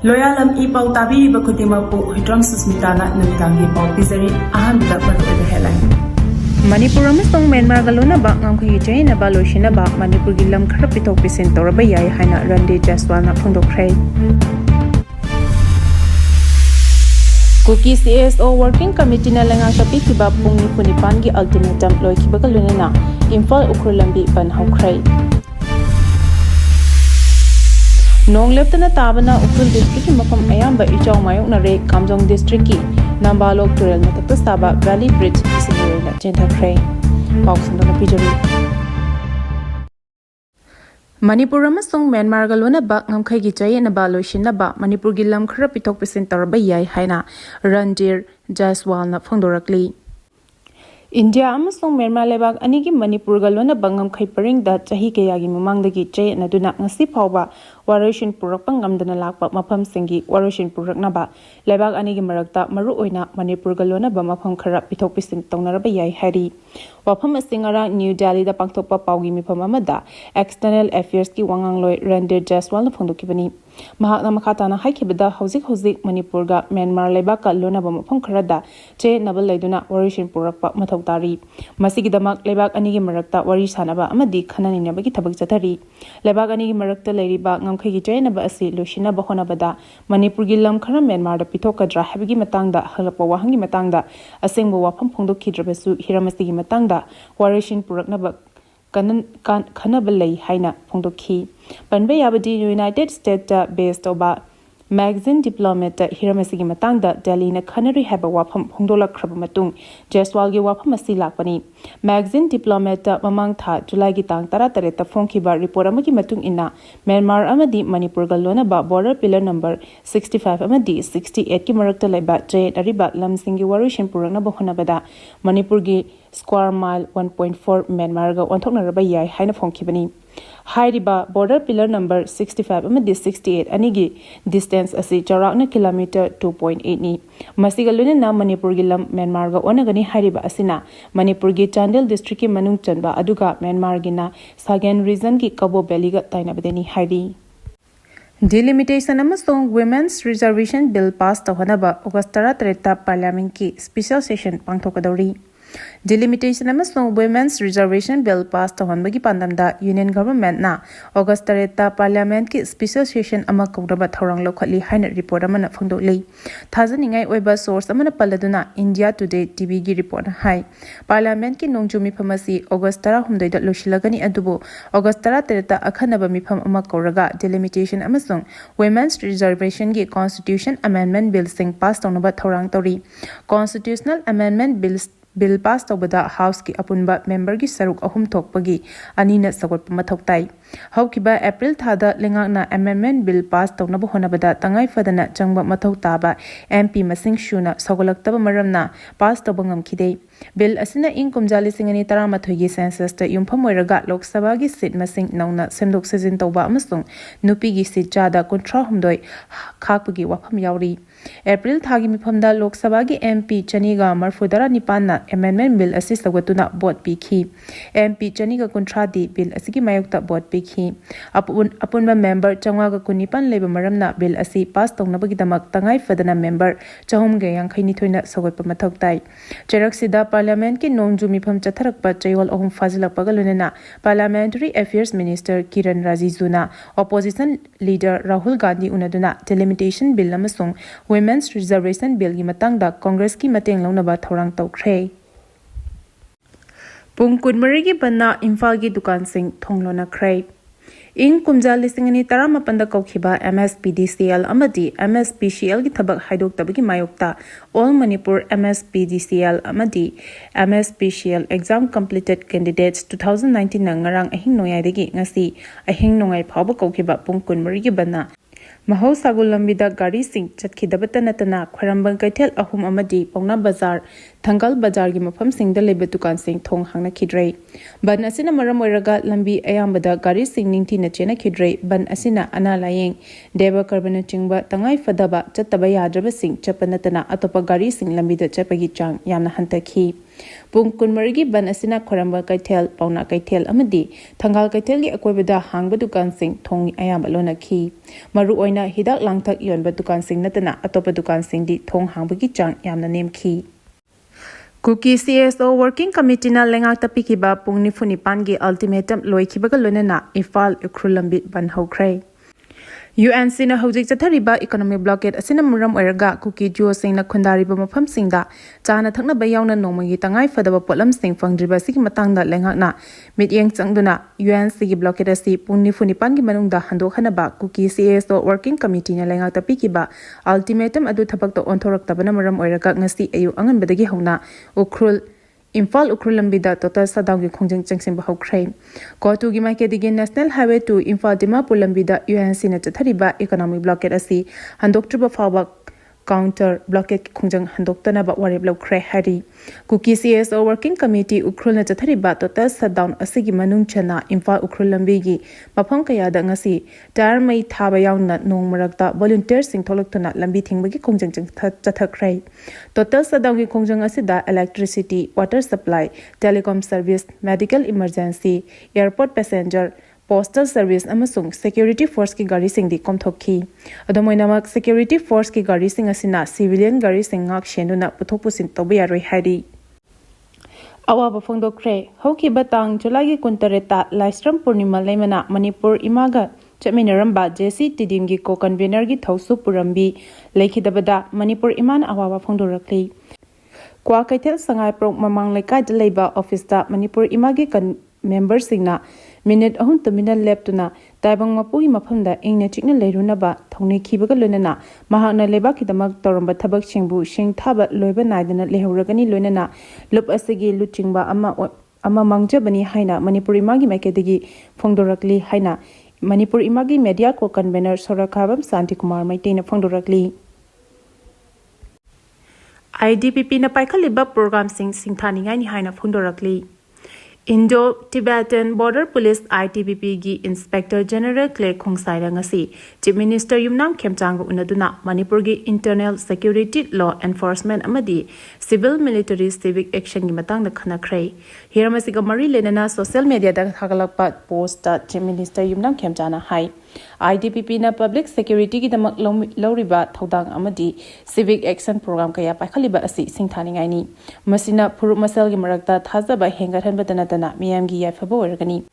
Loyalam E-PAO tabiri bakutimapu hitram susmitana namitangi pau pizari ahamida baruda headline. Manipur amasong Myanmar Galonaba Ngamkheigi Chayetnaba Loisinnaba Manipurgi lam Khara Pithokadouri Toraba yai haina Rande Jaswalna phongdokkhre. Kuki CSO Working Committee na lenga shapi kiba pungni punipan gi ultimatum loikiba galunena Imphal Ukhrulambi ban haukhre. Nong leptana tabana Ukhul district ki mafam ayamba ichau mayok na re Kamjong district ki Nambalok Turel matakta saba Valley Bridge isinure na chenthakre. Pausandana pijari. Manipur amasong Myanmar Galonaba Ngamkheigi Chayetnaba Loisinnaba Manipurgi lam Khara Pithokadouri Toraba yai haina Randir Jaswalna phongdorakli. India amasong Myanmar lebak anigi Manipur Galonaba Ngamkheigi paringda chahi kayagi mamangdagi Chayetnaduna ngasi phawba Warishin Purakpa ngamdana lakpa mafam singi Warishin Puraknaba lebak anigi marakta maru oina Manipur Galonaba mafam Khara Pithokadouri tongnaraba yai hari. Wafam asingara New Delhi da pangthokpa paugi mifam amada External Affairs ki wangangloi Randir Jaswalna phongdokibani. Mahakna makhatana haikibada hauzik Manipur ga Myanmar lebaka lonaba mafam Kharada Chayetnaba leiduna Warishin Purakpa mathautari. Masigidamak lebak anigi marakta wari sanaba amadi khananinabagi thabak chathari. Lebak anigi marakta leiriba Ngamkheigi Chayetnaba asi Loisinnaba honabada Manipurgi lam Khara Myanmar da Pithokadra habigi matangda halapa wahangi matangda asengbo wafam phongdokhidrabasu hiramasigi matangda Warishin Puraknaba Kanabalai Haina Pongdoki. Banbay Abadi United States based oba magazine diplomat Hiramasigi Matangda Delhi na Kanari Haba Wapam Pongdola Krabamatung Jaswalgi Wapamasi Lakpani. Magazine diplomat Mamang Tha July Gitang Taratareta Fonkiba report Amaki Matung Ina Myanmar Amadi Manipur Galonaba border pillar number 65 Amadi 68 Ki Marakta Leba Jayet Ariba Lamsingi Warishin Puraknaba Honabada Manipurgi square mile 1.4 Myanmar ga onthoknaraba yai haina phongkibani. Hairiba border pillar number 65 amadi 68 anigi distance asi charakna kilometer 2.8 ni. Masiga lunena Manipurgi lam Myanmar ga onagani hairiba asina Manipurgi Chandel district ki manung chanba aduga Myanmar gina Sagen region ki Kabo Valley ga tainabadeni hairi. Delimitation amasong Women's Reservation Bill passed tohanaba August 13 Parliament ki special session Pithokadouri. Delimitation amasong Women's Reservation Bill passed tohanbagi pandamda Union Government na August 13 Parliament ki special session ama kauraba thorang lokhatli haina report amana phongdokli. Thajaningai oiba source amana paladuna India Today TV gi report hai. Parliament ki nongjumi phamasi August 13 da loshilagani adubo August 13 ta akhanaba mifam ama kauraga delimitation amasong Women's Reservation gi Constitution Amendment Bill sing pass tonaba thorang tori. Constitutional Amendment Bill pass tobada House ki apunba member gi saruk ahum thokpagi anina sagotpa mathoktai. Haukiba April thada lengakna amendment bill pass tonaba honabada tangai fadana changba mathau taba MP masing shuna sagolaktaba maramna pass tobangam khidei. Bill asina ing kumjali singani taramathoi gi census ta yumpham oiraga Lok Sabha gi seat masing nauna semdok sejin toba amasung nupi gi seat jada kontra humdoi khakpagi wafam yauri. April thagi mifamda Lok Sabha gi MP Chaniga Marfudara Nipanna amendment bill asi sagatuna vote pikhi. MP Chaniga kontra di bill asigi mayokta vote pikhi. Apunba member Changwaga Kunipan leba maramna bill asi pass tongnabagi damak tangai fadana member chahum ge yangkhaini thoina sagotpa mathoktai. Cherak sida Parliament ki nongju mifam chatharakpa chayol ahum fazilakpa galunena Parliamentary Affairs Minister Kiran Rijijuna Opposition Leader Rahul Gandhi unaduna delimitation bill amasong Women's Reservation Bill gi matangda Congress ki mateng launaba thorang tawkhre. Pung kunmari gi banna Imphal gi dukan sing thonglona khre. In kumja lisingani taramapanda kaukhiba MSPDCL amadi MSPCL gi thabak haidok tabagi mayokta All Manipur MSPDCL amadi MSPCL exam completed candidates 2019 na ngarang ahing noyai degi ngasi ahing nongai phawba kaukhiba pung kunmari gi banna Mahosagul lambida gari sing chatkidabata natana khwarambang kaithel ahum amadi Pauna Bazar Thangal Bazar gi mafam singda lebe dukan sing thong hangna khidrei ban asina maram oiraga lambi ayambada gari sing ningthi na chena khidrei ban asina ana layeng deba karbana chingba tangai fadaba chattaba yadraba sing chapanatana atopa gari sing lambi da chapagi chang yamna hantakhi Pung Kunmarigi ban asina Khoramba Kaitel, Pauna Kaitel Amadi, Tangal Kaitelgi Akwebida Hang Badukan Sing, Tong Ayamalona Ki. Maru Oina Hidak Langtak Yon Badukan Sing Natana, Atopa Dukan Sing di Tong Hang Bagijang Yamna name Ki. Kuki CSO Working Committee na lengak tapikiba pung nifunipangi ultimatum loikibaga lunena ifal ukrulambit ban hokray. UNC na hojik chathariba economic blockade asina muram oiraga kuki juo sing na khundariba mafam singda chana thakna bayawna nongmagi tangai fadaba polam sing fangdriba sigi matangda lengak na mityeng changduna UNC gi blockade asi pung nifunipangi manungda handokhanaba kuki CSO Working Committee na lengak tapikiba ultimatum adu thabak to onthorak tabana muram oiraga ngasi ayu angan badagi hona ukrul Imphal Ukrulambida total sadang ki khongjang changsim bahau kray. Kotu gi maike digi National Highway to Imphal Dimapur lambida UNC na chathariba economic blockade asi handoktriba fawa counter blockade khongjang handoktana ba warib law kray hari. Kuki CSO Working Committee Ukrul na chathariba total sadang asigi manung chana Imphal Ukrulambi gi mafam kaya da ngasi tar mai thaba yauna nong marakta volunteer sing tholaktuna lambi thingbagi khongjang chathakray. Total sadang ki khongjang asida electricity, water supply, telecom service, medical emergency, airport passenger, postal service amasung security force ki gari sing di komthokhi. Adomoinamak security force ki gari sing asina civilian gari sing ngak shenuna puthok pusin toba yaroi hari. Awaba phongdokre hoki batang July kuntareta Laistram Purnima Lemana Manipur Imaga Chaminaramba JC Tidimgi co-convener gi Thausu Purambi Lekhidabada Manipur Iman awaba phongdorakli. Kwa Kaitel Sangai Pro Mamang Lekai Deleba Office ta Manipur Imagi kan member singna minute ahun to minute left na taibang mapugi mafamda ingna chikna leirunaba thongni khibaga loinana mahakna leba kidamak toramba thabak chingbu sing thaba loiba naidana lehuragani loinana lup asigi luchingba ama mangjabani haina Manipur Imagi makedegi phongdorakli haina Manipur Imagi media co convener Sorakhabam Santi Kumar Maitena phongdorakli. IDPP na paikhaliba program singthaningai ni haina phongdorakli. Indo-Tibetan Border Police ITBP gi Inspector General Clay Khongsaira ngasi Chief Minister Yungang unaduna Manipurgi Internal Security Law Enforcement amadi Civil Military Civic Action gi matangda khanakrai hiramasiga mari lenana social media da thagalakpa post ta Chief Minister Yungang Khemchana hai IDPP na public security gi damak lawriba thodang amadi civic action program kaya paikhaliba asi singthaningai ni masina phuru masal gi marakta thajaba hengathanba dana miyamgi yaifaba wargani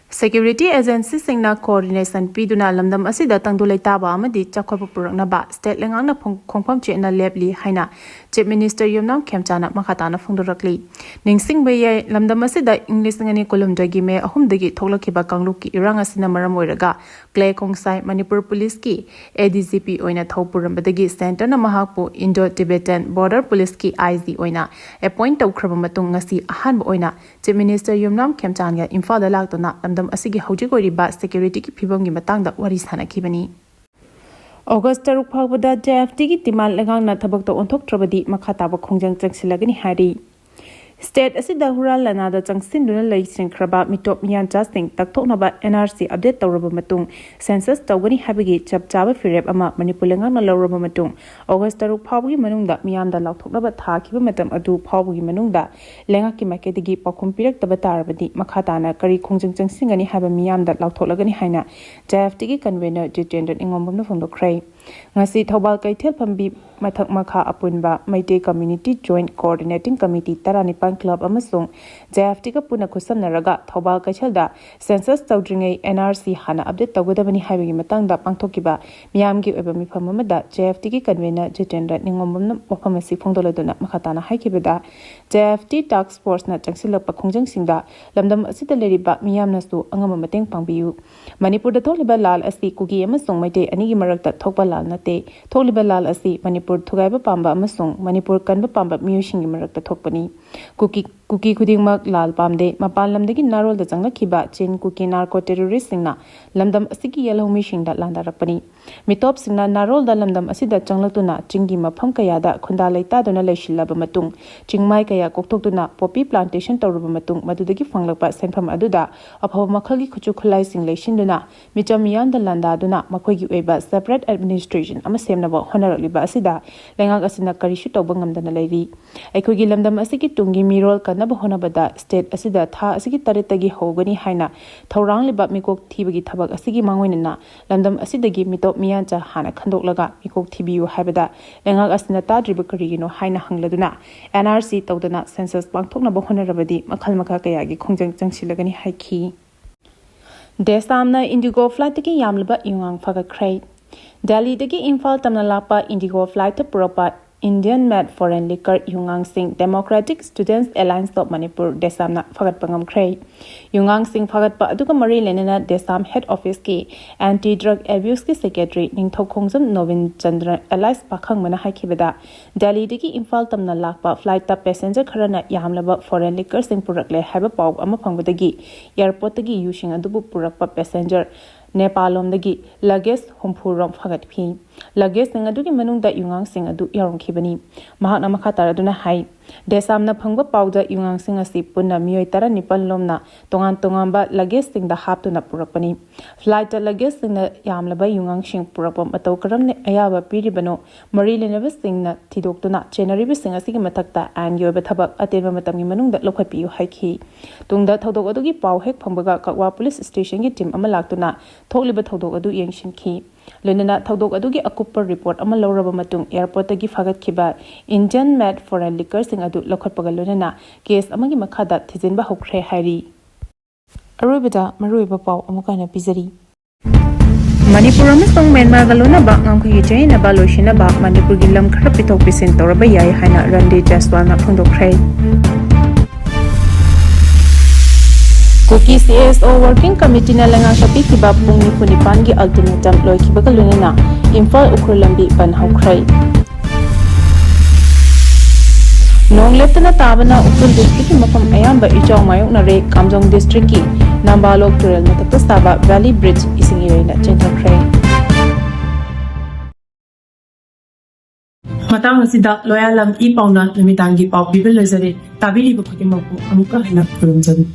Security agency singna coordination piduna lamdam asida tangdulai taba amadi chakhopa puraknaba state lengangna khongpham chena lebli haina Chief Minister Yungang Khemchana makhatana phongdorakli ningsingbai lamdam asida English ngani kolumdagi me ahumdagi thoglakhiba kangluki irang asina maram oiraga Clay Khongsai Manipur Police ki ADCP oina thopurambadagi center na mahakpu Indo-Tibetan Border Police ki IG oina appoint tawkhraba matung ngasi ahanba oina Chief Minister Yungang Khemchanga Imphal da laktona asigi hojik oriba security ki phibamgi matangda wari sanakibani August 3 phawbada JFT ki timal lengang na thabak to onthok trabadi makhata ba khongjang changsilagani hari State asida hural lana da changsin duna lai singkraba mitop miyan jasting takthoknaba NRC update tawraba matung census tawgani habigi chapchaba firep ama Manipur lengang na lawraba matung August 3 phawgi manungda miyamda laukthoknaba thakiba matam adu phawgi manungda lenga ki makedigi pakhum pirak taba tarabadi makhata kari khongjang changsingani haba miyamda laukthokagani haina JFT ki convener Jitendra Ingombamna phongdokrai ngasi Thobal Kaithel phambi mathak makha apunba Maite Community Joint Coordinating Committee Taranipan Club amasung JFT ka puna khusamnaraga Thobal Kaithelda census tawdringai NRC hana update tawgodabani haibagi matangda pangthokiba miyamgi oiba mifam amada JFT ki convener Jitendra Ingombamna wafamasi phongdoladuna makhatana haikibada JFT task force na changsilakpa khongjangsinda lamdam asida leriba miyamnasu angama mateng pangbiyu Manipur da tholiba lal asi kugi amasung Maite anigi marakta thokpa lal nate tholiba lal asi Manipur thugaiba pamba amasung Manipur kanba pamba miyushingi marakta thokpani kuki khudingmak lal pamde mapan lamdagi narol da changlakhiba chin kuki narco terrorist singna lamdam asigi yelhomi singda landarakpani mitop singna narol da lamdam asida changlaktuna chingi mafam kaya da khunda leita dona leishilaba matung chingmai kaya koktoktuna poppy plantation tawruba matung madudagi fanglakpa senpham aduda aphaw makhalgi khuchu khulai sing leishinduna micham yanda landa duna makhoigi oiba separate administration ama semnaba honaraliba asida lengak asina karishu tawba ngamdana leiri aikhogi lamdam asigi tungi mirol kan ꯐꯒꯠꯅꯕ ꯍꯣꯠꯅꯕꯗ state ꯑꯁꯤꯗ ꯊꯥ ꯑꯁꯤꯒꯤ 8ꯇꯒꯤ ꯍꯧꯒꯅꯤ ꯍꯥꯏꯅ ꯊꯧꯔꯥꯡꯂꯤꯕ ꯃꯤꯀꯣꯛ ꯊꯤꯕꯒꯤ ꯊꯕꯛ ꯑꯁꯤꯒꯤ ꯃꯥꯡꯑꯣꯏꯅꯅ ꯂꯝꯗꯝ ꯑꯁꯤꯗꯒꯤ ꯃꯤꯇꯣꯞ ꯃꯤꯌꯥꯟꯆꯥ ꯍꯥꯟꯅ ꯈꯟꯗꯣꯛꯂꯒ ꯃꯤꯀꯣꯛ ꯊꯤꯕꯤꯌꯨ ꯍꯥꯏꯕꯗ ꯂꯩꯉꯥꯛ ꯑꯁꯤꯅ ꯇꯥꯗ꯭ꯔꯤꯕ ꯀꯔꯤꯒꯤꯅꯣ ꯍꯥꯏꯅ ꯍꯪꯂꯗꯨꯅ NRC ꯇꯧꯗꯅ ꯁꯦꯟꯁꯁ ꯄꯥꯡꯊꯣꯛꯅꯕ ꯍꯣꯠꯅꯔꯕꯗꯤ ꯃꯈꯜ ꯃꯈꯥ ꯀꯌꯥꯒꯤ ꯈꯣꯡꯖꯪ ꯆꯪꯁꯤꯜꯂꯒꯅꯤ ꯍꯥꯏꯈꯤ꯫ ꯗꯦꯁꯥꯝꯅ ꯏꯟꯗꯤꯒꯣ ꯐ꯭ꯂꯥꯏꯠꯇꯒꯤ ꯌꯥꯝꯂꯕ ꯌꯨꯉꯥꯡ ꯐꯒꯠꯈ꯭ꯔꯦ꯫ ꯗꯦꯜꯂꯤꯗꯒꯤ ꯏꯝꯐꯥꯜ ꯇꯝꯅ ꯂꯥꯛꯄ ꯏꯟꯗꯤꯒꯣ ꯐ꯭ꯂꯥꯏꯠꯇ ꯄꯨꯔꯛꯄ ꯏꯟꯗꯤꯌꯟ ꯃꯦꯗ ꯐꯣꯔꯦꯟ ꯂꯤꯀꯔ ꯌꯨꯉꯥꯡꯁꯤꯡ democratic students alliance of Manipur ꯗꯦꯁꯥꯝꯅ ꯐꯒꯠꯄ ꯉꯝꯈ꯭ꯔꯦ꯫ ꯌꯨꯉꯥꯡꯁꯤꯡ ꯐꯒꯠꯄ ꯑꯗꯨꯒ ꯃꯔꯤ ꯂꯩꯅꯅ ꯗꯦꯁꯥꯝ ꯍꯦꯗ ꯑꯣꯐꯤꯁꯀꯤ ꯑꯦꯟꯇꯤ ꯗ꯭ꯔꯒ ꯑꯦꯕ꯭ꯌꯨꯁꯀꯤ ꯁꯦꯀ꯭ꯔꯦꯇꯔꯤ ꯅꯤꯡꯊꯧꯈꯣꯡꯖꯝ ꯅꯣꯕꯤꯟ ꯆꯟꯗ꯭ꯔ ꯑꯦꯂꯥꯏꯁ ꯄꯥꯈꯪꯕꯅ ꯍꯥꯏꯈꯤꯕꯗ ꯗꯦꯜꯂꯤꯗꯒꯤ ꯏꯝꯐꯥꯜ ꯇꯝꯅ ꯂꯥꯛꯄ ꯐ꯭ꯂꯥꯏꯠꯇ ꯄꯦꯁꯦꯟꯖꯔ ꯈꯔꯅ ꯌꯥꯝꯂꯕ ꯐꯣꯔꯦꯟ ꯂꯤꯀꯔꯁꯤꯡ ꯄꯨꯔꯛꯂꯦ ꯍꯥꯏꯕ ꯄꯥꯎ ꯑꯃ ꯐꯪꯕꯗꯒꯤ ꯑꯦꯌꯔꯄꯣꯔꯠꯇꯒꯤ ꯌꯨꯁꯤꯡ ꯑꯗꯨꯕꯨ ꯄꯨꯔꯛꯄ ꯄꯦꯁꯦꯟꯖꯔ ꯅꯦꯄꯥꯜꯂꯣꯝꯗꯒꯤ ꯂꯒꯦꯖ 60 ꯐꯒꯠꯈꯤ꯫ ꯂꯒꯦꯖꯁꯤꯡ ꯑꯗꯨꯒꯤ ꯃꯅꯨꯡꯗ ꯌꯨꯉꯥꯡꯁꯤꯡ ꯑꯗꯨ ꯌꯥꯎꯔꯝꯈꯤꯕꯅꯤ꯫ ꯃꯍꯥꯛꯅ ꯃꯈꯥ ꯇꯥꯔꯗꯨꯅ ꯍꯥꯏ ꯗꯦꯁꯥꯝꯅ ꯐꯪꯕ ꯄꯥꯎꯗ ꯌꯨꯉꯥꯡꯁꯤꯡ ꯑꯁꯤ ꯄꯨꯟꯅ ꯃꯤꯑꯣꯏ 19 ꯂꯣꯝꯅ ꯇꯣꯉꯥꯟ-ꯇꯣꯉꯥꯟꯕ ꯂꯒꯦꯖꯁꯤꯡꯗ ꯍꯥꯞꯇꯨꯅ ꯄꯨꯔꯛꯄꯅꯤ꯫ ꯐ꯭ꯂꯥꯏꯠꯇ ꯂꯒꯦꯖꯁꯤꯡꯅ ꯌꯥꯝꯂꯕ ꯌꯨꯉꯥꯡꯁꯤꯡ ꯄꯨꯔꯛꯄ ꯃꯇꯧ ꯀꯔꯝꯅ ꯑꯌꯥꯕ ꯄꯤꯔꯤꯕꯅꯣ ꯃꯔꯤ ꯂꯩꯅꯕꯁꯤꯡꯅ ꯊꯤꯗꯣꯛꯇꯨꯅ ꯆꯦꯟꯅꯔꯤꯕꯁꯤꯡ ꯑꯁꯤꯒꯤ ꯃꯊꯛꯇ ꯑꯥꯏꯟꯒꯤ ꯑꯣꯏꯕ ꯊꯕꯛ ꯑꯇꯦꯟꯕ ꯃꯇꯝꯒꯤ ꯃꯅꯨꯡꯗ ꯂꯧꯈꯠꯄꯤꯌꯨ ꯍꯥꯏꯈꯤ꯫ ꯇꯨꯡꯗ ꯊꯧꯗꯣꯛ ꯑꯗꯨꯒꯤ ꯄꯥꯎ ꯍꯦꯛ ꯐꯪꯕꯒ ꯀꯛꯋꯥ ꯄꯨꯂꯤꯁ ꯁ꯭ꯇꯦꯁꯟꯒꯤ ꯇꯤꯝ ꯑꯃ ꯂꯥꯛꯇꯨꯅ ꯊꯣꯛꯂꯤꯕ ꯊꯧꯗꯣꯛ ꯑꯗꯨ ꯌꯦꯡꯁꯤꯟꯈꯤ꯫ ꯂꯣꯏꯅꯅ ꯊꯧꯗꯣꯛ ꯑꯗꯨꯒꯤ ꯑꯀꯨꯞꯄ ꯔꯤꯄꯣꯔꯠ ꯑꯃ ꯂꯧꯔꯕ ꯃꯇꯨꯡ ꯑꯦꯌꯔꯄꯣꯔꯠꯇꯒꯤ ꯐꯒꯠꯈꯤꯕ ꯏꯟꯗꯤꯌꯟ ꯃꯦꯗ ꯐꯣꯔꯦꯟ ꯂꯤꯀꯔꯁꯤꯡ ꯑꯗꯨ ꯂꯧꯈꯠꯄꯒ ꯂꯣꯏꯅꯅ ꯀꯦꯁ ꯑꯃꯒꯤ ꯃꯈꯥꯗ ꯊꯤꯖꯤꯟꯕ ꯍꯧꯈ꯭ꯔꯦ ꯍꯥꯏꯔꯤ꯫ ꯑꯔꯣꯏꯕꯗ ꯃꯔꯨꯑꯣꯏꯕ ꯄꯥꯎ ꯑꯃꯨꯛ ꯍꯟꯅ ꯄꯤꯖꯔꯤ꯫ ꯃꯅꯤꯄꯨꯔ ꯑꯃꯁꯨꯡ ꯃ꯭ꯌꯥꯟꯃꯥꯔꯒ ꯂꯣꯏꯅꯕ ꯉꯝꯈꯩꯒꯤ ꯆꯌꯦꯠꯅꯕ ꯂꯣꯏꯁꯤꯟꯅꯕ ꯃꯅꯤꯄꯨꯔꯒꯤ ꯂꯝ ꯈꯔ ꯄꯤꯊꯣꯛ ꯄꯤꯁꯤꯟ ꯇꯧꯔꯕ ꯌꯥꯏ ꯍꯥꯏꯅ ꯔꯟꯗꯤꯔ ꯖꯁꯋꯥꯜꯅ ꯐꯣꯡꯗꯣꯛꯈ꯭ꯔꯦ꯫ ꯀꯨꯀꯤ CSO ꯋꯥꯔꯀꯤꯡ ꯀꯃꯤꯇꯤꯅ ꯂꯩꯉꯥꯛꯇ ꯄꯤꯈꯤꯕ ꯄꯨꯡ 49ꯒꯤ ꯑꯜꯇꯤꯃꯦꯇꯝ ꯂꯣꯏꯈꯤꯕꯒ ꯂꯣꯏꯅꯅ ꯏꯝꯐꯥꯜ ꯎꯈ꯭ꯔꯨꯜ ꯂꯝꯕꯤ ꯕꯟ ꯍꯧꯈ꯭ꯔꯦ꯫ ꯅꯣꯡ ꯂꯦꯞꯇꯅ ꯇꯥꯕꯅ ꯎꯈ꯭ꯔꯨꯜ ꯗꯤꯁꯇ꯭ꯔꯤꯛꯀꯤ ꯃꯐꯝ ꯑꯌꯥꯝꯕ ꯏꯆꯥꯎ ꯃꯥꯌꯣꯛꯅꯔꯦ꯫ ꯀꯥꯝꯖꯣꯡ ꯗꯤꯁꯇ꯭ꯔꯤꯛꯀꯤ ꯅꯝꯕꯥꯂꯣꯛ ꯇꯨꯔꯦꯜ ꯃꯊꯛꯇ ꯁꯥꯕ ꯚꯦꯂꯤ ꯕ꯭ꯔꯤꯖ ꯏꯁꯤꯡ ꯏꯔꯩꯅ ꯆꯦꯟꯊꯈ꯭ꯔꯦ꯫ ꯃꯇꯥꯡ ꯑꯁꯤꯗ ꯂꯣꯌꯥꯂꯝ E-PAOꯅ ꯅꯨꯃꯤꯗꯥꯡꯒꯤ ꯄꯥꯎ ꯄꯤꯕ ꯂꯣꯏꯖꯔꯦ꯫ ꯇꯥꯕꯤꯔꯤꯕ ꯈꯨꯗꯤꯡꯃꯛꯄꯨ ꯑꯃꯨꯛꯀ ꯍꯟꯅ ꯈꯨꯔꯨꯝꯖꯔꯤ꯫